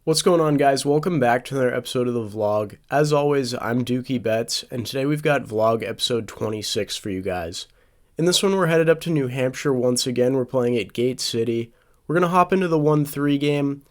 What's going on, guys? Welcome back to another episode of the vlog. As always, I'm Dookie Betts, and today we've got vlog episode 26 for you guys. In this one, we're headed up to New Hampshire once again. We're playing at Gate City. We're going to hop into the 1-3 game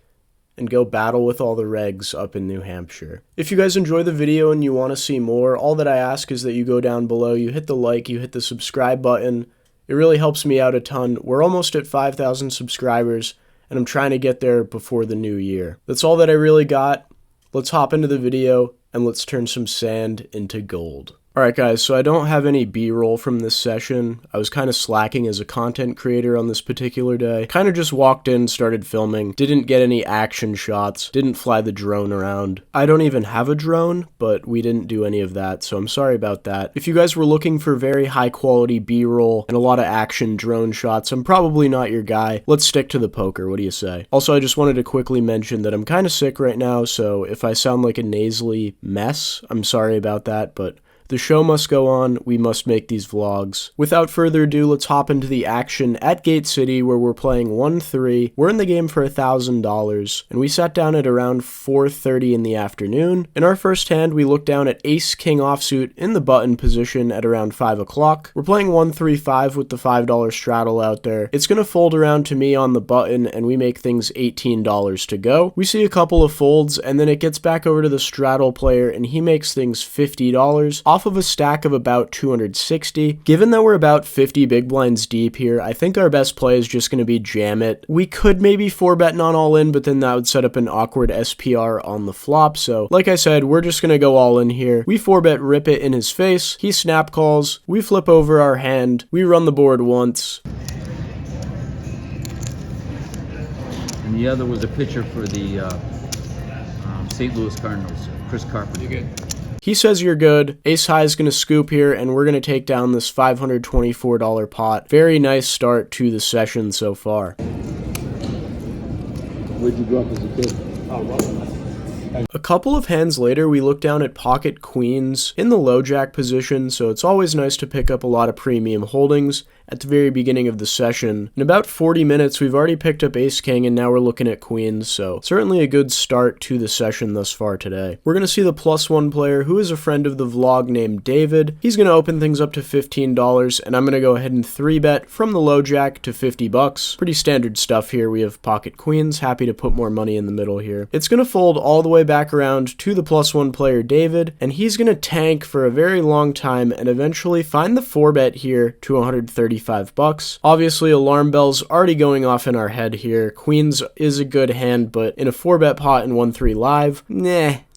and go battle with all the regs up in New Hampshire. If you guys enjoy the video and you want to see more, all that I ask is that you go down below, you hit the like, you hit the subscribe button. It really helps me out a ton. We're almost at 5,000 subscribers, and I'm trying to get there before the new year. That's all that I really got. Let's hop into the video, and let's turn some sand into gold. Alright guys, so I don't have any B-roll from this session. I was kind of slacking as a content creator on this particular day. Kind of just walked in, started filming, didn't get any action shots, didn't fly the drone around. I don't even have a drone, but we didn't do any of that, so I'm sorry about that. If you guys were looking for very high quality B-roll and a lot of action drone shots, I'm probably not your guy. Let's stick to the poker, what do you say? Also, I just wanted to quickly mention that I'm kind of sick right now, so if I sound like a nasally mess, I'm sorry about that, but the show must go on, we must make these vlogs. Without further ado, let's hop into the action at Gate City where we're playing 1-3. We're in the game for $1,000, and we sat down at around 4:30 in the afternoon. In our first hand, we looked down at Ace-King offsuit in the button position at around 5 o'clock. We're playing 1-3-5 with the $5 straddle out there. It's going to fold around to me on the button, and we make things $18 to go. We see a couple of folds, and then it gets back over to the straddle player, and he makes things $50. Off of a stack of about 260. Given that we're about 50 big blinds deep here, I think our best play is just going to be jam it. We could maybe 4-bet non all in, but then that would set up an awkward SPR on the flop. So like I said, we're just going to go all in here. We 4-bet rip it in his face. He snap calls. We flip over our hand. We run the board once. And the other was a pitcher for the St. Louis Cardinals, Chris Carpenter. You good? He says you're good. Ace high is going to scoop here, and we're going to take down this $524 pot. Very nice start to the session so far. Where'd you grow up as a kid? A couple of hands later, we look down at pocket queens in the low jack position, so it's always nice to pick up a lot of premium holdings at the very beginning of the session. In about 40 minutes, we've already picked up ace-king, and now we're looking at queens, so certainly a good start to the session thus far today. We're going to see the +1 player, who is a friend of the vlog named David. He's going to open things up to $15, and I'm going to go ahead and 3-bet from the low jack to $50. Pretty standard stuff here. We have pocket queens, happy to put more money in the middle here. It's going to fold all the way back around to the +1 player David, and he's going to tank for a very long time and eventually find the 4-bet here to $135. Obviously, alarm bells already going off in our head here. Queens is a good hand, but in a 4-bet pot in 1-3 live,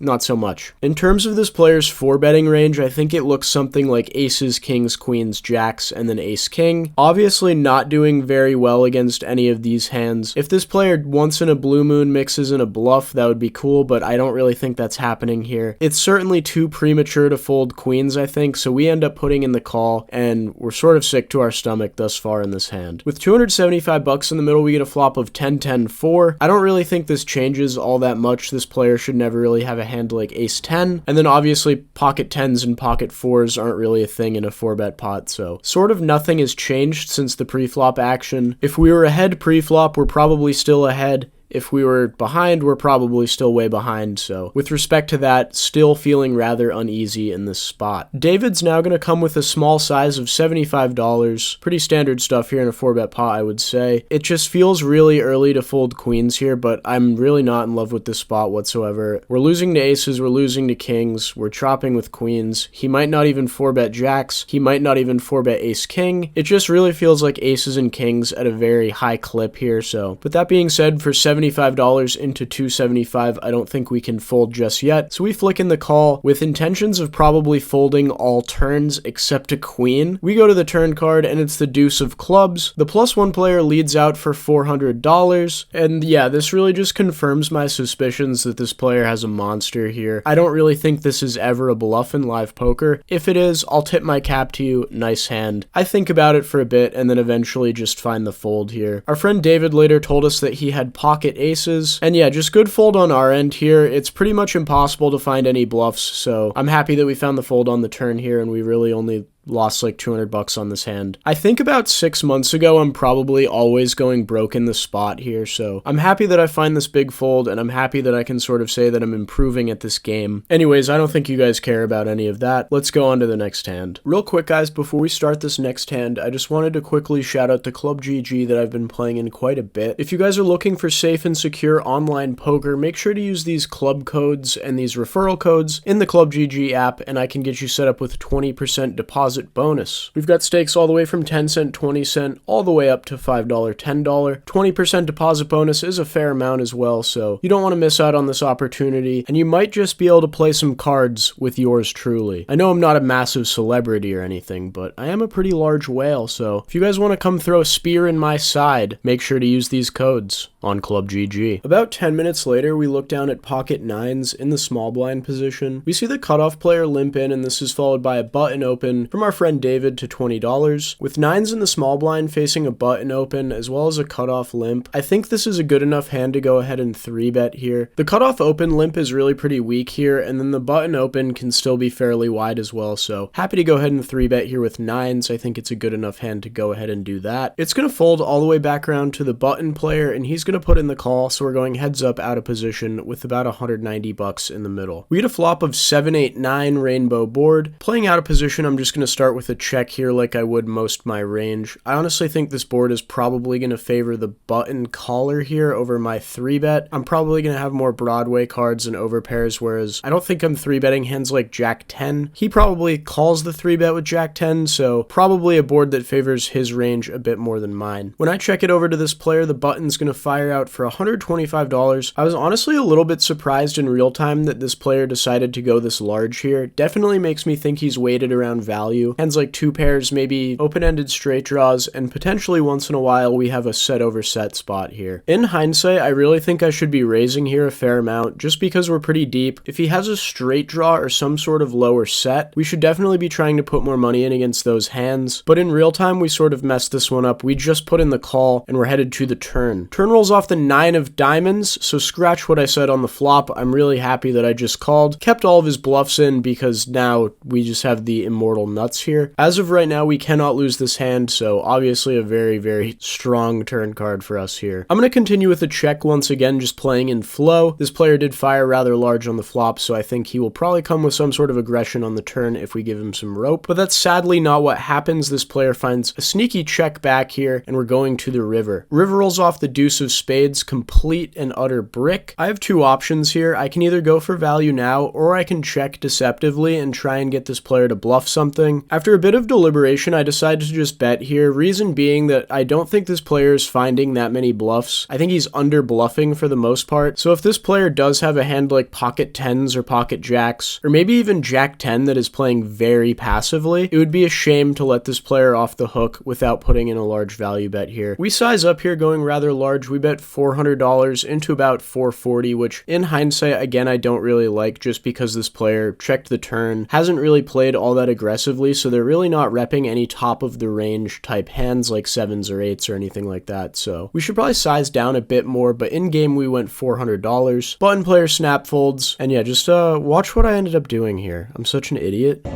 not so much. In terms of this player's 4-betting range, I think it looks something like aces, kings, queens, jacks, and then ace-king. Obviously not doing very well against any of these hands. If this player once in a blue moon mixes in a bluff, that would be cool, but I don't really think that's happening here. It's certainly too premature to fold queens, I think, so we end up putting in the call, and we're sort of sick to our stomach thus far in this hand. With $275 in the middle, we get a flop of 10-10-4. I don't really think this changes all that much. This player should never really have a hand like ace-10, and then obviously pocket 10s and pocket 4s aren't really a thing in a 4-bet pot, so sort of nothing has changed since the pre-flop action. If we were ahead pre-flop, we're probably still ahead. If we were behind, we're probably still way behind, so with respect to that, still feeling rather uneasy in this spot. David's now going to come with a small size of $75. Pretty standard stuff here in a 4-bet pot, I would say. It just feels really early to fold queens here, but I'm really not in love with this spot whatsoever. We're losing to aces, we're losing to kings, we're chopping with queens. He might not even 4-bet jacks, he might not even 4-bet ace-king. It just really feels like aces and kings at a very high clip here, so. But that being said, for $75 into $275, I don't think we can fold just yet. So we flick in the call with intentions of probably folding all turns except a queen. We go to the turn card and it's the deuce of clubs. The +1 player leads out for $400. And yeah, this really just confirms my suspicions that this player has a monster here. I don't really think this is ever a bluff in live poker. If it is, I'll tip my cap to you. Nice hand. I think about it for a bit and then eventually just find the fold here. Our friend David later told us that he had pocket aces. And yeah, just good fold on our end here. It's pretty much impossible to find any bluffs, so I'm happy that we found the fold on the turn here and we really only lost like 200 bucks on this hand. I think about 6 months ago, I'm probably always going broke in the spot here, so I'm happy that I find this big fold, and I'm happy that I can sort of say that I'm improving at this game. Anyways, I don't think you guys care about any of that. Let's go on to the next hand. Real quick, guys, before we start this next hand, I just wanted to quickly shout out to ClubGG that I've been playing in quite a bit. If you guys are looking for safe and secure online poker, make sure to use these club codes and these referral codes in the ClubGG app, and I can get you set up with 20% deposit bonus. We've got stakes all the way from 10 cent, 20 cent, all the way up to $5, $10. 20% deposit bonus is a fair amount as well, so you don't want to miss out on this opportunity, and you might just be able to play some cards with yours truly. I know I'm not a massive celebrity or anything, but I am a pretty large whale, so if you guys want to come throw a spear in my side, make sure to use these codes on ClubGG. About 10 minutes later, we look down at pocket nines in the small blind position. We see the cutoff player limp in, and this is followed by a button open from our friend David to $20. With nines in the small blind facing a button open as well as a cutoff limp, I think this is a good enough hand to go ahead and 3-bet here. The cutoff open limp is really pretty weak here, and then the button open can still be fairly wide as well, so happy to go ahead and 3-bet here with nines. I think it's a good enough hand to go ahead and do that. It's going to fold all the way back around to the button player, and he's going to put in the call, so we're going heads up out of position with about 190 bucks in the middle. We get a flop of 7-8-9 rainbow board. Playing out of position, I'm just going to start with a check here like I would most my range. I honestly think this board is probably going to favor the button caller here over my 3-bet. I'm probably going to have more Broadway cards and overpairs, whereas I don't think I'm 3-betting hands like Jack 10. He probably calls the 3-bet with Jack 10, so probably a board that favors his range a bit more than mine. When I check it over to this player, the button's going to fire out for $125. I was honestly a little bit surprised in real time that this player decided to go this large here. Definitely makes me think he's weighted around value. Hands like two pairs, maybe open-ended straight draws, and potentially once in a while we have a set over set spot here. In hindsight, I really think I should be raising here a fair amount just because we're pretty deep. If he has a straight draw or some sort of lower set, we should definitely be trying to put more money in against those hands, but in real time we sort of messed this one up. We just put in the call and we're headed to the turn. Turn rolls off the 9 of diamonds, so scratch what I said on the flop. I'm really happy that I just called, kept all of his bluffs in because now we just have the immortal nuts here. As of right now, we cannot lose this hand, so obviously a very, very strong turn card for us here. I'm going to continue with a check once again, just playing in flow. This player did fire rather large on the flop, so I think he will probably come with some sort of aggression on the turn if we give him some rope, but that's sadly not what happens. This player finds a sneaky check back here, and we're going to the river. River rolls off the deuce of spades, complete and utter brick. I have two options here. I can either go for value now, or I can check deceptively and try and get this player to bluff something. After a bit of deliberation, I decided to just bet here, reason being that I don't think this player is finding that many bluffs. I think he's under bluffing for the most part, so if this player does have a hand like pocket 10s or pocket jacks, or maybe even Jack 10 that is playing very passively, it would be a shame to let this player off the hook without putting in a large value bet here. We size up here going rather large. We bet $400 into about $440, which in hindsight, again, I don't really like just because this player checked the turn, hasn't really played all that aggressively, so they're really not repping any top of the range type hands like 7s or 8s or anything like that, so we should probably size down a bit more, but in game we went $400. Button player snap folds, and yeah, just watch what I ended up doing here. I'm such an idiot.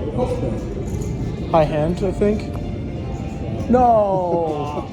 High hand, I think. No!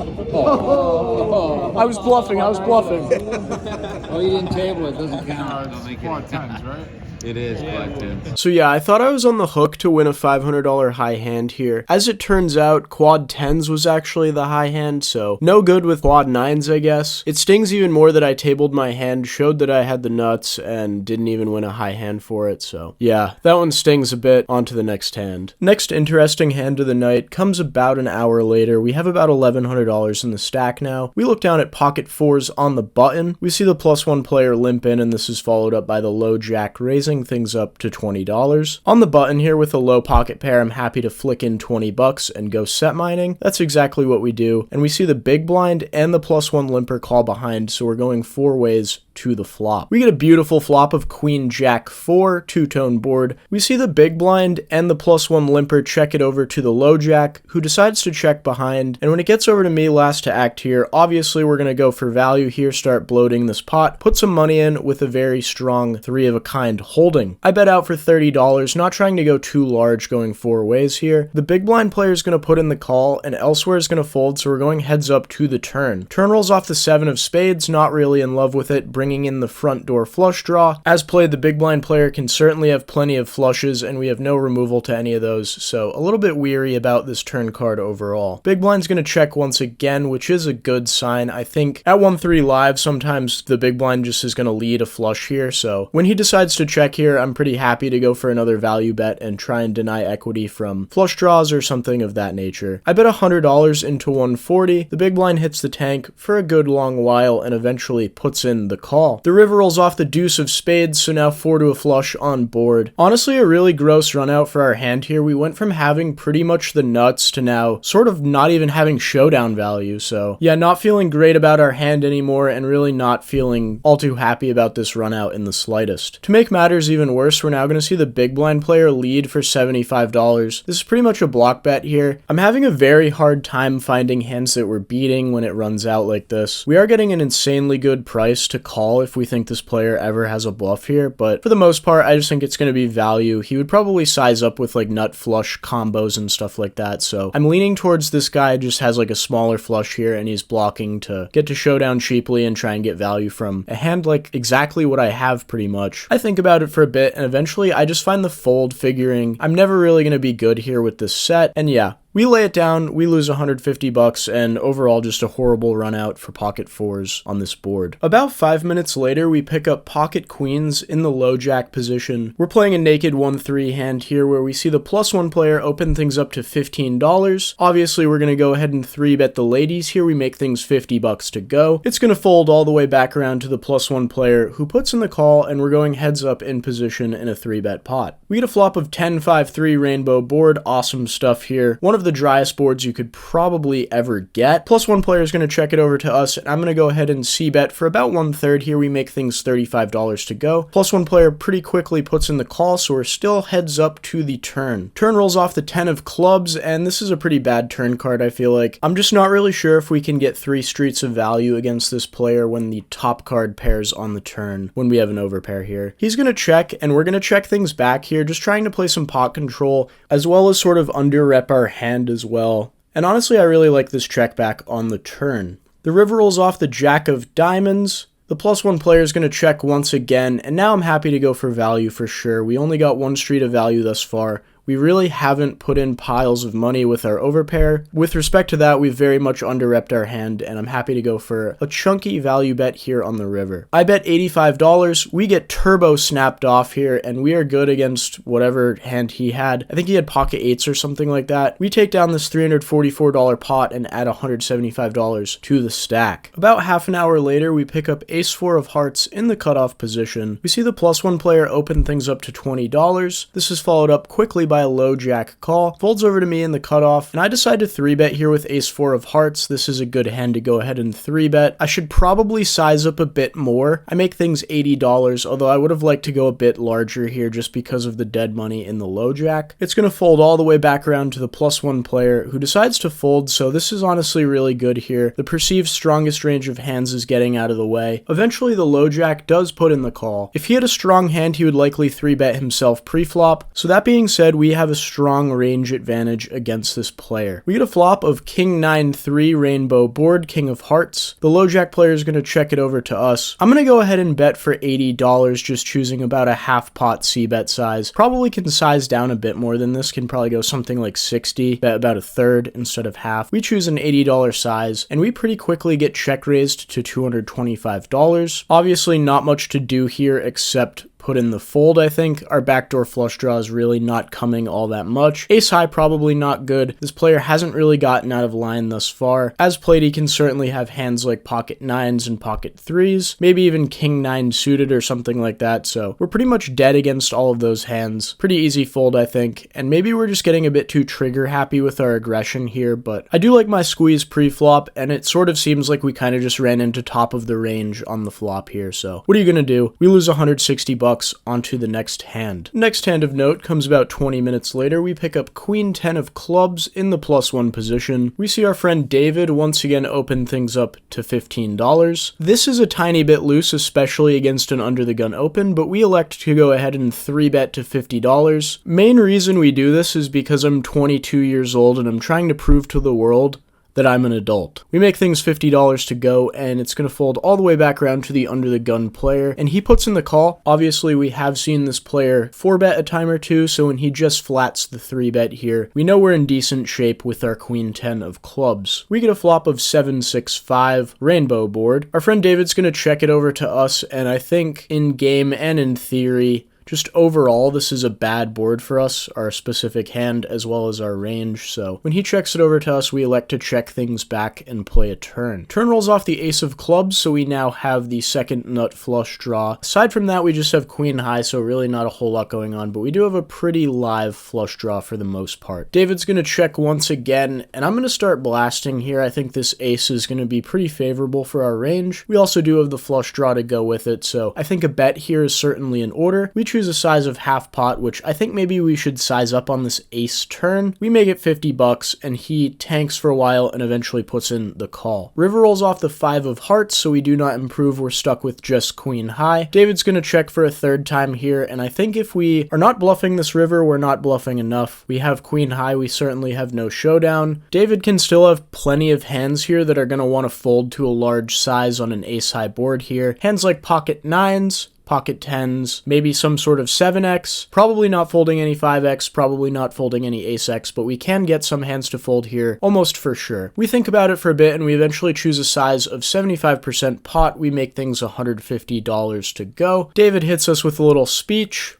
I was bluffing. Oh, you didn't table it, doesn't count. Quad 10s, right? It is black 10. So yeah, I thought I was on the hook to win a $500 high hand here. As it turns out, quad 10s was actually the high hand, so no good with quad 9s, I guess. It stings even more that I tabled my hand, showed that I had the nuts, and didn't even win a high hand for it, so yeah, that one stings a bit. On to the next hand. Next interesting hand of the night comes about an hour later. We have about $1,100 in the stack now. We look down at pocket 4s on the button. We see the +1 player limp in, and this is followed up by the low jack raising things up to $20. On the button here with a low pocket pair, I'm happy to flick in 20 bucks and go set mining. That's exactly what we do. And we see the big blind and the +1 limper call behind, so we're going 4 ways to the flop. We get a beautiful flop of Queen Jack 4, two-tone board. We see the big blind and the +1 limper check it over to the low jack, who decides to check behind, and when it gets over to me last to act here, obviously we're going to go for value here, start bloating this pot, put some money in with a very strong 3-of-a-kind holding. I bet out for $30, not trying to go too large, going 4 ways here. The big blind player is going to put in the call, and elsewhere is going to fold, so we're going heads up to the turn. Turn rolls off the 7 of spades, not really in love with it, bringing in the front door flush draw. As played, the big blind player can certainly have plenty of flushes, and we have no removal to any of those, so a little bit weary about this turn card overall. Big blind's going to check once again, which is a good sign. I think at 1-3 live, sometimes the big blind just is going to lead a flush here, so when he decides to check here, I'm pretty happy to go for another value bet and try and deny equity from flush draws or something of that nature. I bet $100 into 140. The big blind hits the tank for a good long while and eventually puts in the call. The river rolls off the deuce of spades, so now 4 to a flush on board. Honestly, a really gross run out for our hand here. We went from having pretty much the nuts to now sort of not even having showdown value, so yeah, not feeling great about our hand anymore and really not feeling all too happy about this run out in the slightest. To make matters even worse, we're now going to see the big blind player lead for $75. This is pretty much a block bet here. I'm having a very hard time finding hands that we're beating when it runs out like this. We are getting an insanely good price to call if we think this player ever has a bluff here, but for the most part, I just think it's going to be value. He would probably size up with like nut flush combos and stuff like that, so I'm leaning towards this guy just has like a smaller flush here and he's blocking to get to showdown cheaply and try and get value from a hand like exactly what I have pretty much. I think about it for a bit and eventually I just find the fold, figuring I'm never really going to be good here with this set, and yeah, we lay it down, we lose $150, and overall just a horrible run out for pocket 4s on this board. About 5 minutes later, we pick up pocket queens in the low jack position. We're playing a naked 1-3 hand here where we see the +1 player open things up to $15. Obviously, we're going to go ahead and 3-bet the ladies here. We make things $50 to go. It's going to fold all the way back around to the +1 player who puts in the call, and we're going heads up in position in a 3-bet pot. We get a flop of 10-5-3 rainbow board. Awesome stuff here. One of the driest boards you could probably ever get. +1 player is going to check it over to us, and I'm going to go ahead and c-bet for about 1/3 here. We make things $35 to go. +1 player pretty quickly puts in the call, so we're still heads up to the turn. Turn rolls off the 10 of clubs, and this is a pretty bad turn card, I feel like. I'm just not really sure if we can get 3 streets of value against this player when the top card pairs on the turn, when we have an overpair here. He's going to check, and we're going to check things back here, just trying to play some pot control, as well as sort of under-rep our hand as well. And honestly, I really like this check back on the turn. The river rolls off the jack of diamonds. The +1 player is going to check once again, and now I'm happy to go for value for sure. We only got 1 street of value thus far. We really haven't put in piles of money with our overpair. With respect to that, we've very much under-repped our hand, and I'm happy to go for a chunky value bet here on the river. I bet $85. We get turbo snapped off here, and we are good against whatever hand he had. I think he had pocket 8s or something like that. We take down this $344 pot and add $175 to the stack. About half an hour later, we pick up ace-4 of hearts in the cutoff position. We see the +1 player open things up to $20. This is followed up quickly by a low jack call, folds over to me in the cutoff, and I decide to 3-bet here with ace-4 of hearts. This is a good hand to go ahead and 3-bet. I should probably size up a bit more. I make things $80, although I would have liked to go a bit larger here just because of the dead money in the low jack. It's going to fold all the way back around to the +1 player who decides to fold, so this is honestly really good here. The perceived strongest range of hands is getting out of the way. Eventually the low jack does put in the call. If he had a strong hand, he would likely 3-bet himself pre-flop. So that being said, we have a strong range advantage against this player. We get a flop of king 9-3 rainbow board, king of hearts. The low jack player is going to check it over to us. I'm going to go ahead and bet for $80, just choosing about a half pot c-bet size. Probably can size down a bit more than this, can probably go something like 60, bet about a third instead of half. We choose an $80 size, and we pretty quickly get check raised to $225. Obviously not much to do here except put in the fold, I think. Our backdoor flush draw is really not coming all that much. Ace high, probably not good. This player hasn't really gotten out of line thus far. As played, he can certainly have hands like pocket nines and pocket threes, maybe even king nine suited or something like that, so we're pretty much dead against all of those hands. Pretty easy fold, I think, and maybe we're just getting a bit too trigger happy with our aggression here, but I do like my squeeze pre-flop, and it sort of seems like we kind of just ran into top of the range on the flop here, so what are you gonna do? We lose 160 bucks onto the next hand. Next hand of note comes about 20 minutes later. We pick up queen 10 of clubs in the +1 position. We see our friend David once again open things up to $15. This is a tiny bit loose, especially against an under the gun open, but we elect to go ahead and 3-bet to $50. Main reason we do this is because I'm 22 years old and I'm trying to prove to the world that I'm an adult. We make things $50 to go, and it's going to fold all the way back around to the under the gun player, and he puts in the call. Obviously, we have seen this player 4-bet a time or two, so when he just flats the 3-bet here, we know we're in decent shape with our queen 10 of clubs. We get a flop of 7-6-5 rainbow board. Our friend David's going to check it over to us, and I think in game and in theory, just overall, this is a bad board for us, our specific hand as well as our range, so when he checks it over to us, we elect to check things back and play a turn. Turn rolls off the ace of clubs, so we now have the second nut flush draw. Aside from that, we just have queen high, so really not a whole lot going on, but we do have a pretty live flush draw for the most part. David's going to check once again, and I'm going to start blasting here. I think this ace is going to be pretty favorable for our range. We also do have the flush draw to go with it, so I think a bet here is certainly in order. We choose a size of half pot, which I think maybe we should size up on this ace turn. We make it 50 bucks, and he tanks for a while and eventually puts in the call. River rolls off the 5 of hearts, so we do not improve. We're stuck with just queen high. David's going to check for a third time here, and I think if we are not bluffing this river, we're not bluffing enough. We have queen high. We certainly have no showdown. David can still have plenty of hands here that are going to want to fold to a large size on an ace high board here. Hands like pocket nines, pocket 10s, maybe some sort of 7x, probably not folding any 5x, probably not folding any ace-x, but we can get some hands to fold here, almost for sure. We think about it for a bit, and we eventually choose a size of 75% pot. We make things $150 to go. David hits us with a little speech,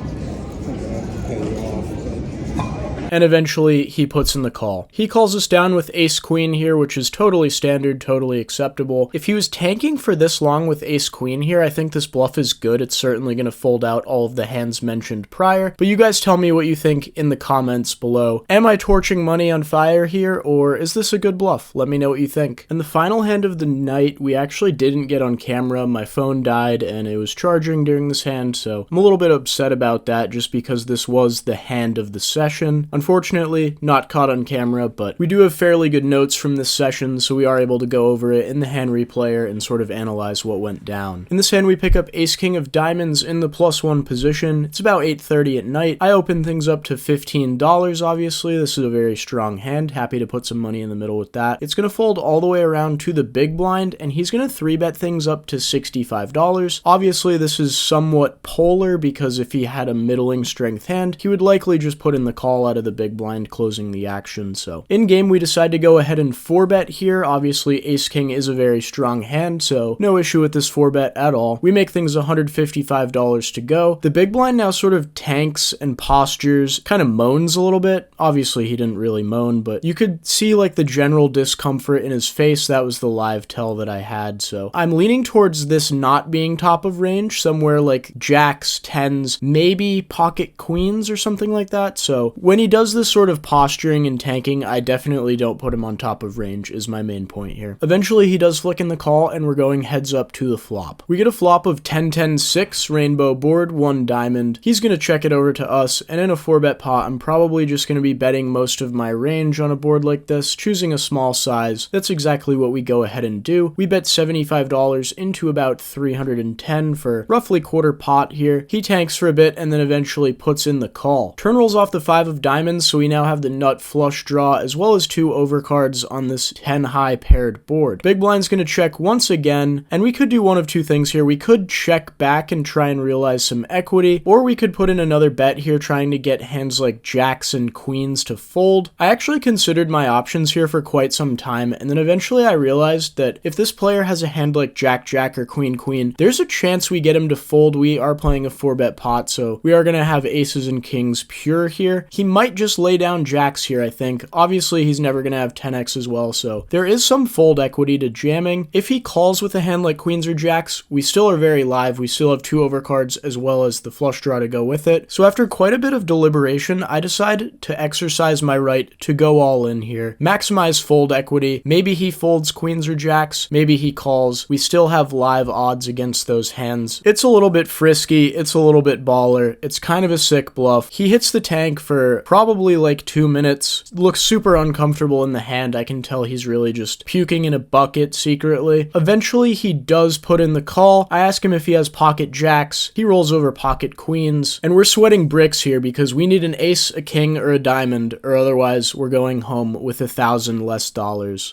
and eventually he puts in the call. He calls us down with ace queen here, which is totally standard, totally acceptable. If he was tanking for this long with ace queen here, I think this bluff is good. It's certainly going to fold out all of the hands mentioned prior, but you guys tell me what you think in the comments below. Am I torching money on fire here, or is this a good bluff? Let me know what you think. And the final hand of the night, we actually didn't get on camera. My phone died and it was charging during this hand, so I'm a little bit upset about that just because this was the hand of the session. Unfortunately, not caught on camera, but we do have fairly good notes from this session, so we are able to go over it in the hand replayer and sort of analyze what went down. In this hand, we pick up ace-king of diamonds in the +1 position. It's about 8:30 at night. I open things up to $15, obviously. This is a very strong hand. Happy to put some money in the middle with that. It's going to fold all the way around to the big blind, and he's going to 3-bet things up to $65. Obviously, this is somewhat polar, because if he had a middling strength hand, he would likely just put in the call out of the big blind, closing the action. So in game, we decide to go ahead and 4-bet here. Obviously, ace-king is a very strong hand, so no issue with this 4-bet at all. We make things $155 to go. The big blind now sort of tanks and postures, kind of moans a little bit. Obviously, he didn't really moan, but you could see like the general discomfort in his face. That was the live tell that I had. So I'm leaning towards this not being top of range, somewhere like jacks, 10s, maybe pocket queens or something like that. So when he does this sort of posturing and tanking, I definitely don't put him on top of range, is my main point here. Eventually, he does flick in the call, and we're going heads up to the flop. We get a flop of 10-10-6, rainbow board, 1 diamond. He's going to check it over to us, and in a 4-bet pot, I'm probably just going to be betting most of my range on a board like this, choosing a small size. That's exactly what we go ahead and do. We bet $75 into about 310 for roughly quarter pot here. He tanks for a bit, and then eventually puts in the call. Turn rolls off the 5 of diamonds, diamonds, so we now have the nut flush draw as well as 2 overcards on this 10 high paired board. Big blind's going to check once again, and we could do one of two things here. We could check back and try and realize some equity, or we could put in another bet here trying to get hands like jacks and queens to fold. I actually considered my options here for quite some time, and then eventually I realized that if this player has a hand like jack-jack or queen-queen, there's a chance we get him to fold. We are playing a 4-bet pot, so we are going to have aces and kings pure here. He might just lay down jacks here, I think. Obviously, he's never going to have 10x as well, so there is some fold equity to jamming. If he calls with a hand like queens or jacks, we still are very live. We still have 2 overcards as well as the flush draw to go with it. So after quite a bit of deliberation, I decided to exercise my right to go all in here. Maximize fold equity. Maybe he folds queens or jacks. Maybe he calls. We still have live odds against those hands. It's a little bit frisky. It's a little bit baller. It's kind of a sick bluff. He hits the tank for probably like 2 minutes. Looks super uncomfortable in the hand. I can tell he's really just puking in a bucket secretly. Eventually, he does put in the call. I ask him if he has pocket jacks. He rolls over pocket queens. And we're sweating bricks here because we need an ace, a king, or a diamond, or otherwise we're going home with $1,000 less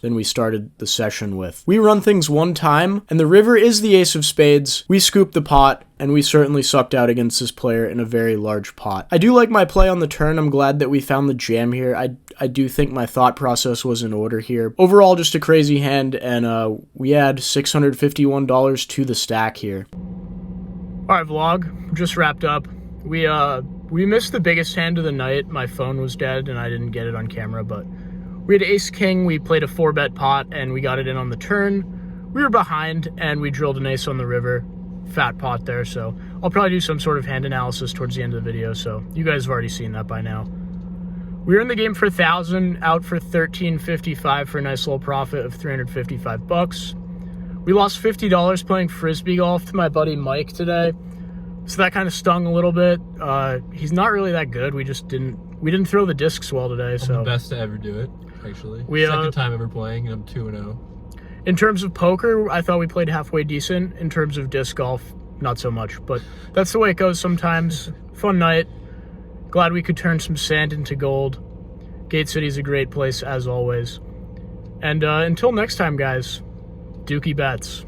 than we started the session with. We run things one time, and the river is the ace of spades. We scoop the pot, and we certainly sucked out against this player in a very large pot. I do like my play on the turn. I'm glad that we found the jam here. I do think my thought process was in order here. Overall, just a crazy hand, and we add $651 to the stack here. Alright, vlog, just wrapped up. We missed the biggest hand of the night. My phone was dead, and I didn't get it on camera, but we had ace-king. We played a 4-bet pot, and we got it in on the turn. We were behind, and we drilled an ace on the river. Fat pot there, so I'll probably do some sort of hand analysis towards the end of the video, so you guys have already seen that by now. We were in the game for 1,000, out for 1,355 for a nice little profit of 355 bucks. We lost $50 playing frisbee golf to my buddy Mike today, so that kind of stung a little bit. He's not really that good. We didn't throw the discs well today. So I'm the best to ever do it, actually. Second time ever playing, and I'm 2-0. In terms of poker, I thought we played halfway decent. In terms of disc golf, not so much. But that's the way it goes sometimes. Fun night. Glad we could turn some sand into gold. Gate City's a great place, as always. And until next time, guys, Dookie bets.